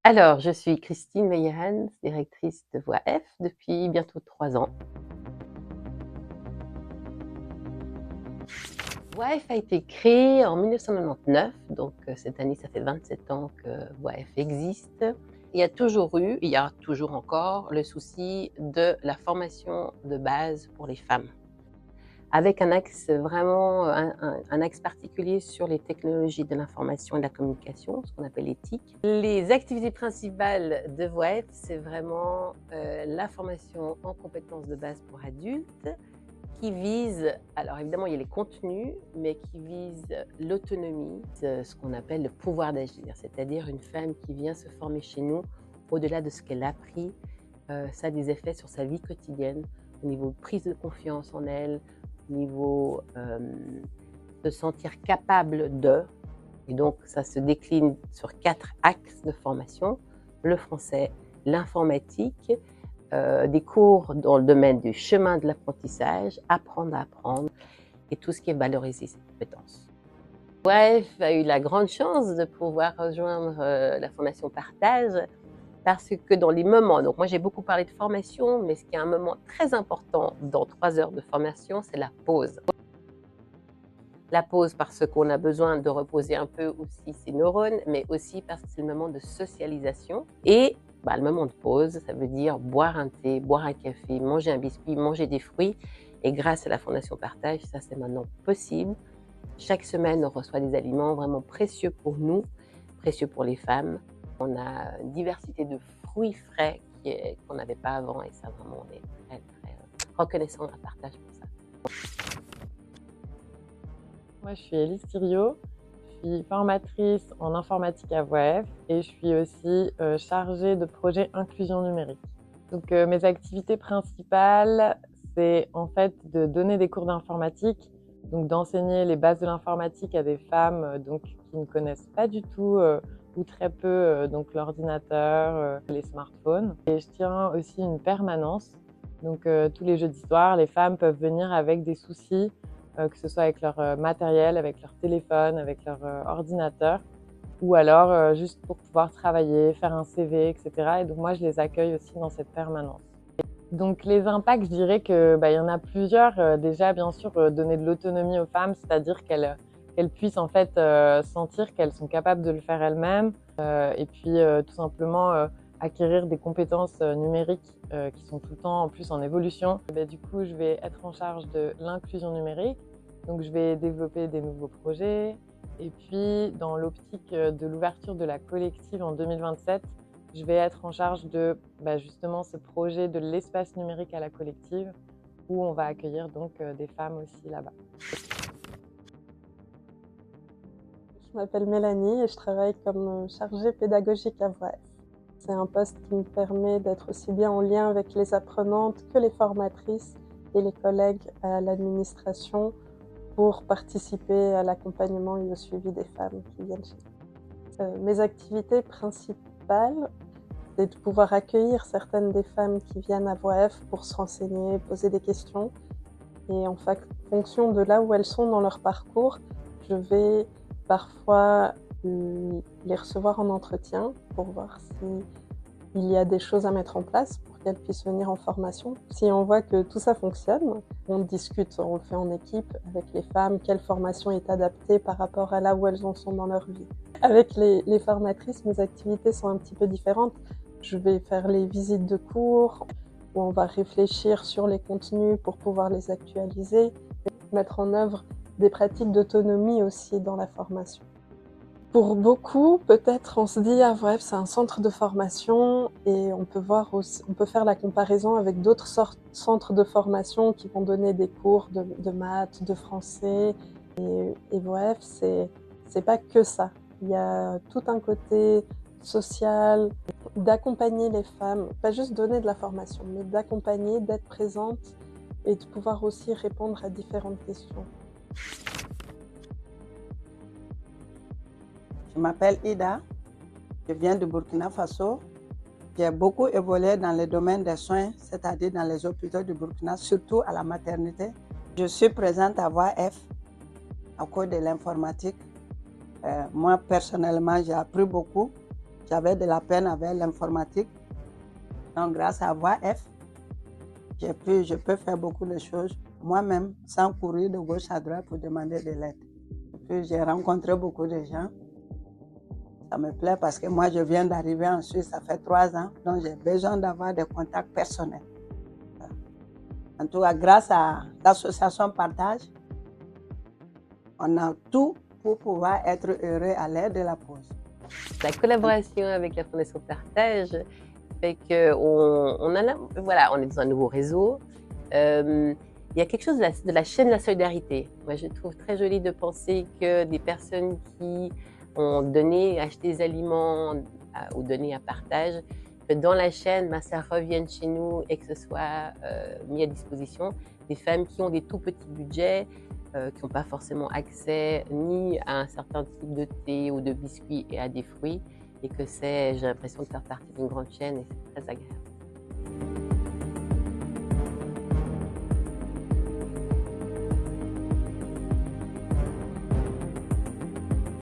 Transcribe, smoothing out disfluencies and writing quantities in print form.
Alors, je suis Christine Meyerhans, directrice de Voix F depuis bientôt 3 ans. Voix F a été créée en 1999, donc cette année, ça fait 27 ans que Voix F existe. Il y a toujours eu, il y a toujours encore, le souci de la formation de base pour les femmes, avec un axe vraiment, un axe particulier sur les technologies de l'information et de la communication, ce qu'on appelle l'éthique. Les activités principales de Voix F, c'est vraiment la formation en compétences de base pour adultes, qui vise, alors évidemment il y a les contenus, mais qui vise l'autonomie, ce qu'on appelle le pouvoir d'agir, c'est-à-dire une femme qui vient se former chez nous, au-delà de ce qu'elle a appris, ça a des effets sur sa vie quotidienne, au niveau de prise de confiance en elle, au niveau de se sentir capable de, et donc ça se décline sur 4 axes de formation, le français, l'informatique, des cours dans le domaine du chemin de l'apprentissage, apprendre à apprendre, et tout ce qui est valoriser ses compétences. Bref, a eu la grande chance de pouvoir rejoindre la formation Partage, parce que dans les moments, donc moi j'ai beaucoup parlé de formation, mais ce qui est un moment très important dans 3 heures de formation, c'est la pause. La pause parce qu'on a besoin de reposer un peu aussi ses neurones, mais aussi parce que c'est le moment de socialisation. Et le moment de pause, ça veut dire boire un thé, boire un café, manger un biscuit, manger des fruits. Et grâce à la Fondation Partage, ça c'est maintenant possible. Chaque semaine, on reçoit des aliments vraiment précieux pour nous, précieux pour les femmes. On a une diversité de fruits frais qu'on n'avait pas avant, et ça vraiment, on est très, très reconnaissant à Partage pour ça. Moi, je suis Élise Thiriot, je suis formatrice en informatique à Voix F et je suis aussi chargée de projet inclusion numérique. Donc, mes activités principales, c'est en fait de donner des cours d'informatique, donc d'enseigner les bases de l'informatique à des femmes donc, qui ne connaissent pas du tout ou très peu donc l'ordinateur, les smartphones. Et je tiens aussi une permanence, donc tous les jeudis soirs, les femmes peuvent venir avec des soucis, que ce soit avec leur matériel, avec leur téléphone, avec leur ordinateur, ou alors juste pour pouvoir travailler, faire un CV, etc. Et donc moi, je les accueille aussi dans cette permanence. Donc les impacts, je dirais que y en a plusieurs. Déjà, bien sûr, donner de l'autonomie aux femmes, c'est-à-dire qu'elles puissent en fait sentir qu'elles sont capables de le faire elles-mêmes, et puis tout simplement acquérir des compétences numériques qui sont tout le temps en plus en évolution. Du coup, je vais être en charge de l'inclusion numérique, donc je vais développer des nouveaux projets. Et puis, dans l'optique de l'ouverture de la collective en 2027, je vais être en charge de justement ce projet de l'espace numérique à la collective, où on va accueillir donc des femmes aussi là-bas. Je m'appelle Mélanie et je travaille comme chargée pédagogique à Voix F. C'est un poste qui me permet d'être aussi bien en lien avec les apprenantes que les formatrices et les collègues à l'administration pour participer à l'accompagnement et au suivi des femmes qui viennent chez nous. Mes activités principales, c'est de pouvoir accueillir certaines des femmes qui viennent à Voix F pour se renseigner, poser des questions. Et en fonction de là où elles sont dans leur parcours, je vais parfois les recevoir en entretien pour voir s'il y a des choses à mettre en place pour qu'elles puissent venir en formation. Si on voit que tout ça fonctionne, on discute, on le fait en équipe avec les femmes, quelle formation est adaptée par rapport à là où elles en sont dans leur vie. Avec les formatrices, mes activités sont un petit peu différentes. Je vais faire les visites de cours, où on va réfléchir sur les contenus pour pouvoir les actualiser, mettre en œuvre des pratiques d'autonomie aussi dans la formation. Pour beaucoup, peut-être on se dit ah bref, c'est un centre de formation et on peut faire la comparaison avec d'autres centres de formation qui vont donner des cours de maths, de français et bref, c'est pas que ça. Il y a tout un côté social, d'accompagner les femmes, pas juste donner de la formation, mais d'accompagner, d'être présente et de pouvoir aussi répondre à différentes questions. Je m'appelle Ida, je viens de Burkina Faso. J'ai beaucoup évolué dans le domaine des soins, c'est-à-dire dans les hôpitaux du Burkina, surtout à la maternité. Je suis présente à Voix F à cause de l'informatique. Moi, personnellement, j'ai appris beaucoup j'avais de la peine avec l'informatique. Donc, grâce à Voix F, je peux faire beaucoup de choses moi-même, sans courir de gauche à droite pour demander de l'aide. Puis, j'ai rencontré beaucoup de gens. Ça me plaît parce que moi, je viens d'arriver en Suisse, ça fait 3 ans, donc j'ai besoin d'avoir des contacts personnels. En tout cas, grâce à l'association Partage, on a tout pour pouvoir être heureux à l'ère de la pause. La collaboration avec la Fondation Partage fait qu'on est dans un nouveau réseau. Il y a quelque chose de la chaîne de la solidarité. Moi, je trouve très joli de penser que des personnes qui ont donné, acheté des aliments ou donné à partage, que dans la chaîne, ça revienne chez nous et que ce soit mis à disposition des femmes qui ont des tout petits budgets, qui n'ont pas forcément accès ni à un certain type de thé ou de biscuits et à des fruits, et que j'ai l'impression de faire partie d'une grande chaîne et c'est très agréable.